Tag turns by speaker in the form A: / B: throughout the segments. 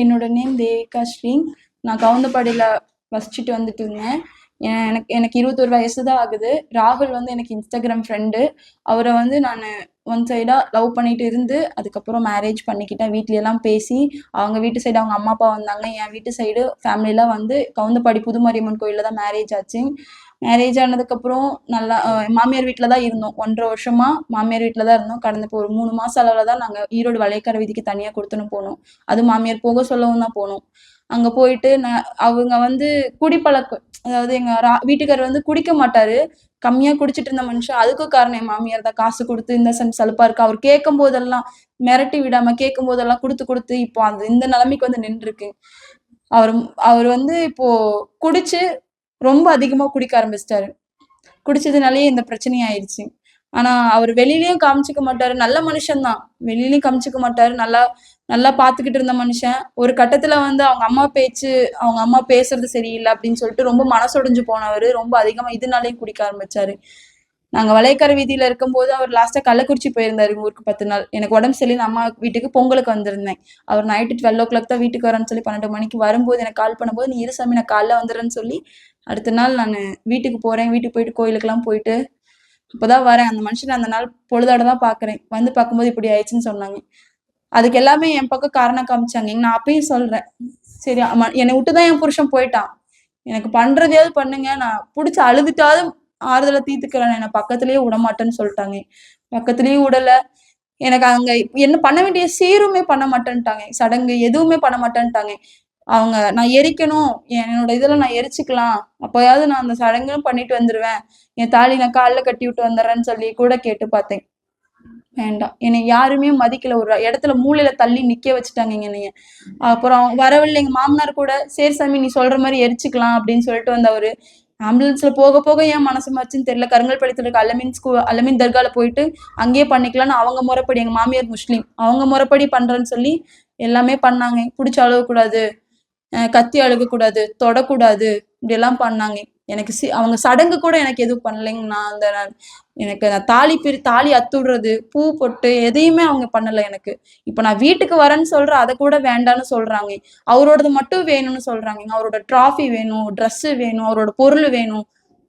A: என்னோட நேம் தேவிகா ஸ்ரீ. நான் கவுந்தப்பாடியில் வசிச்சுட்டு வந்துட்டு இருந்தேன். எனக்கு 21 வயசு தான் ஆகுது. ராகுல் வந்து எனக்கு இன்ஸ்டாகிராம் ஃப்ரெண்டு. அவரை வந்து நான் ஒன் சைடாக லவ் பண்ணிட்டு இருந்து அதுக்கப்புறம் மேரேஜ் பண்ணிக்கிட்டேன். வீட்லையெல்லாம் பேசி அவங்க வீட்டு சைடு அவங்க அம்மா அப்பா வந்தாங்க. என் வீட்டு சைடு ஃபேமிலியெலாம் வந்து கவுந்தப்பாடி புதுமாரியம்மன் கோயிலில் தான் மேரேஜ் ஆச்சு. மேரேஜ் ஆனதுக்கப்புறம் நல்லா மாமியார் வீட்டில் தான் இருந்தோம். 1.5 வருஷமாக மாமியார் வீட்டில் தான் இருந்தோம். கடந்த இப்போ ஒரு 3 மாதம் அளவில் தான் நாங்கள் ஈரோடு வளையக்கரை வீதிக்கு தனியாக கொடுத்துன்னு போனோம். அது மாமியார் போக சொல்லவும் தான் போனோம். அங்கே போயிட்டு அவங்க வந்து குடிப்பழக்கம், அதாவது வீட்டுக்காரர் வந்து குடிக்க மாட்டாரு, கம்மியாக குடிச்சிட்டு இருந்த மனுஷன். அதுக்கும் காரணம் என் மாமியார் தான். காசு கொடுத்து இந்த சலுப்பா இருக்கு, அவர் கேட்கும் போதெல்லாம் மிரட்டி விடாம கேட்கும் போதெல்லாம் கொடுத்து கொடுத்து இப்போ இந்த நிலைமைக்கு வந்து நின்றுருக்கு. அவர் வந்து இப்போ குடிச்சு ரொம்ப அதிகமா குடிக்க ஆரம்பிச்சிட்டாரு. குடிச்சதுனாலயே இந்த பிரச்சனை ஆயிடுச்சு. ஆனா அவர் வெளியிலயும் காமிச்சுக்க மாட்டாரு. நல்ல மனுஷன்தான், வெளியிலயும் காமிச்சுக்க மாட்டாரு. நல்லா நல்லா பாத்துக்கிட்டு இருந்த மனுஷன். ஒரு கட்டத்துல வந்து அவங்க அம்மா பேசுறது சரியில்லை அப்படின்னு சொல்லிட்டு ரொம்ப மனசொடைஞ்சு போனவர். ரொம்ப அதிகமா இதனாலயும் குடிக்க ஆரம்பிச்சாரு. நாங்க வளையக்கரை வீதியில இருக்கும்போது அவர் லாஸ்டா கள்ளக்குறிச்சி போயிருந்தாரு ஊருக்கு 10 நாள். எனக்கு உடம்பு சரியில்லை, அம்மா வீட்டுக்கு பொங்கலுக்கு வந்திருந்தேன். அவர் நைட்டு 12 o'clock தான் வீட்டுக்கு வரேன்னு சொல்லி 12 மணிக்கு வரும்போது எனக்கு கால் பண்ணும்போது, நீ இரு சாமி நான் காலைல வந்துடுறேன்னு சொல்லி அடுத்த நாள் நான் வீட்டுக்கு போறேன். வீட்டுக்கு போயிட்டு கோயிலுக்கெல்லாம் போயிட்டு இப்போதான் வரேன். அந்த மனுஷன் அந்த நாள் பொழுதாட தான் பாக்குறேன். வந்து பார்க்கும்போது இப்படி ஆயிடுச்சுன்னு சொன்னாங்க. அதுக்கு எல்லாமே என் பக்கம் காரணம் காமிச்சாங்க. நான் அப்பயும் சொல்றேன், சரி என்னை விட்டுதான் என் புருஷன் போயிட்டான், எனக்கு பண்றதையாவது பண்ணுங்க, நான் பிடிச்சி அழுதுட்டாவது ஆறுதலை தீர்த்துக்கிறேன், என்னை பக்கத்துலயே விடமாட்டேன்னு சொல்லிட்டாங்க. பக்கத்துலயும் விடல. எனக்கு அங்க என்ன பண்ண வேண்டிய சீருமே பண்ண மாட்டேன்ட்டாங்க, சடங்கு எதுவுமே பண்ண மாட்டேன்ட்டாங்க. அவங்க நான் எரிக்கணும், என்னோட இதெல்லாம் நான் எரிச்சுக்கலாம், அப்போயாவது நான் அந்த சடங்கும் பண்ணிட்டு வந்துருவேன், என் தாலி நான் காலில் கட்டி விட்டு வந்துடுறேன்னு சொல்லி கூட கேட்டு பார்த்தேன். வேண்டாம், என்னை யாருமே மதிக்கல. ஒரு இடத்துல மூலையில தள்ளி நிக்க வச்சுட்டாங்க என்னைய. அப்புறம் வரவில்லை எங்க மாமனார் கூட, சரி சாமி நீ சொல்ற மாதிரி எரிச்சுக்கலாம் அப்படின்னு சொல்லிட்டு வந்தவரு. ஆம்புலன்ஸ்ல போக போக ஏன் மனசு மாச்சுன்னு தெரியல, கருங்கல்பாளையத்துல இருக்க அலமீன் தர்கால போயிட்டு அங்கேயே பண்ணிக்கலாம்னு அவங்க முறைப்படி, எங்க மாமியார் முஸ்லீம், அவங்க முறைப்படி பண்றேன்னு சொல்லி எல்லாமே பண்ணாங்க. பிடிச்ச அழுகக்கூடாது, கத்தி அழுகக்கூடாது, தொடக்கூடாது, இப்படி எல்லாம் பண்ணாங்க. எனக்கு அவங்க சடங்கு கூட எனக்கு எதுவும் பண்ணலைங்க. எனக்கு தாலி அத்துடுறது, பூ பொட்டு எதையுமே அவங்க பண்ணல எனக்கு. இப்ப நான் வீட்டுக்கு வரேன்னு சொல்றேன், அதை கூட வேண்டான்னு சொல்றாங்க. அவரோடது மட்டும் வேணும்னு சொல்றாங்க. அவரோட டிராஃபி வேணும், ட்ரெஸ் வேணும், அவரோட பொருள் வேணும்,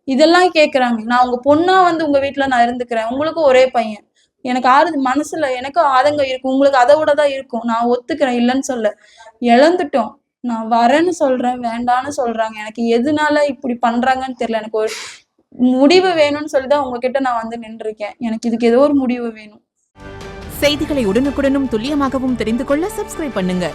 A: இதெல்லாம் கேக்குறாங்க. நான் உங்க பொண்ணா வந்து உங்க வீட்டுல நான் இருந்துக்கிறேன், உங்களுக்கும் ஒரே பையன், எனக்கு மனசுல எனக்கும் ஆதங்கம் இருக்கு, உங்களுக்கு அதை விட தான் இருக்கும், நான் ஒத்துக்கிறேன், இல்லைன்னு சொல்ல. இழந்துட்டோம். நான் வரேன்னு சொல்றேன், வேண்டான்னு சொல்றாங்க. எனக்கு எதனால இப்படி பண்றாங்கன்னு தெரியல. எனக்கு ஒரு முடிவு வேணும்னு சொல்லிதான் உங்ககிட்ட நான் வந்து நின்றுருக்கேன். எனக்கு இதுக்கு ஏதோ ஒரு முடிவு வேணும்.
B: செய்திகளை உடனுக்குடனும் துல்லியமாகவும் தெரிந்து கொள்ள சப்ஸ்கிரைப் பண்ணுங்க.